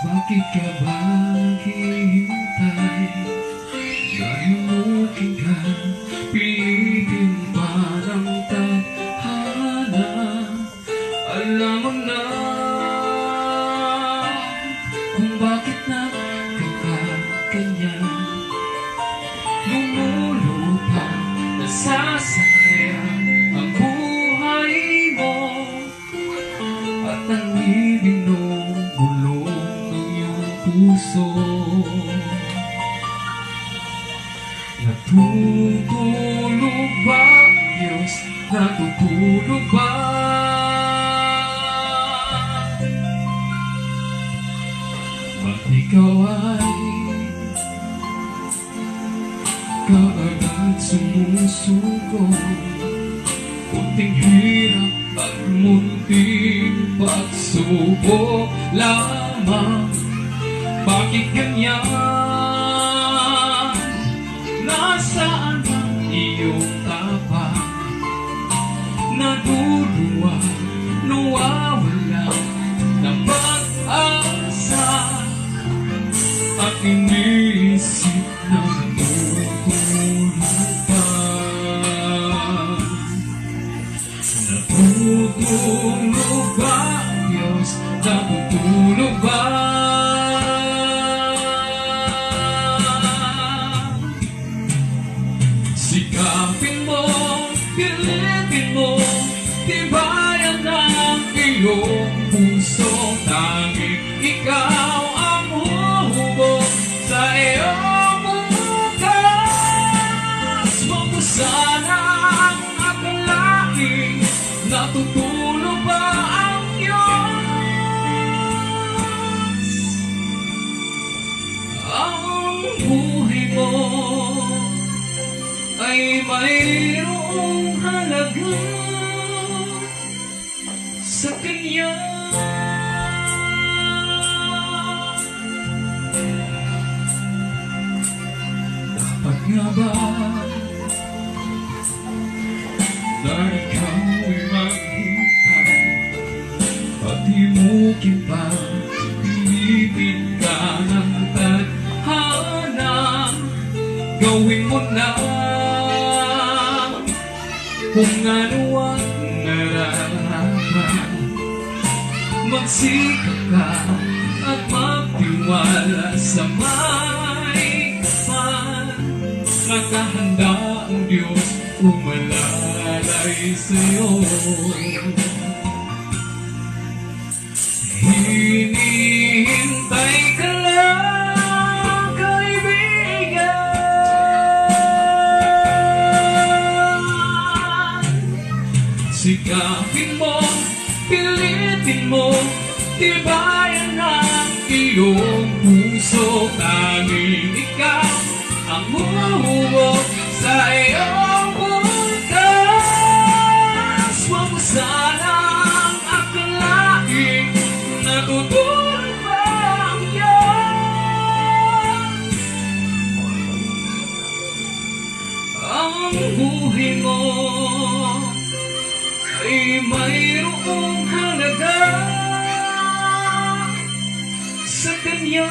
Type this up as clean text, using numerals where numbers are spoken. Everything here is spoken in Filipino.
Bakit ka ba hihintay? Nalimutin ka, pilitin parang tadhana. Alam mo na kung bakit nagkakaganyan. Lumulupa, nasasayang ang buhay mo, at ang ibinubulong ng iyong puso. Natutulog ba, Diyos? Natutulog ba? Ba't ikaw ay kaagad sumusuko? Kunting hirap at munting pagsubok lamang. Bakit ganyan? Nasaan ang iyong tapang? Naduduwa, nawawala ng pag-asa, at iniisip na natutulog pa. Natutulog ba, Diyos? Natutulog ba? Sikapin mo, pilitin mo, tibayan ng iyong puso. Tanging ikaw ang humubog sa iyong bukas. Huwag mo sanang akalain, natutulog ba ang Diyos? Ang buhay mo ay mayroong halaga sa Kanya. Dapat nga ba na ikaw ay maghintay, patimukin pa, pilitin ka ng tadhana? Gawin mo na kung ano ang nararapat. Magsikap ka at magtiwala sa may kapal. Nakahanda ang Diyos umalalay sa'yo. Hinihintay ka lang, kaibigan. Sikapin mo, pilitin mo, tibayan ang iyong puso. Tanging ikaw ang humuhubog sa iyong bukas. Huwag mo sanang akalain, natutulog ba ang Diyos? Ang buhay mo ay mayroong halaga sa Kanya.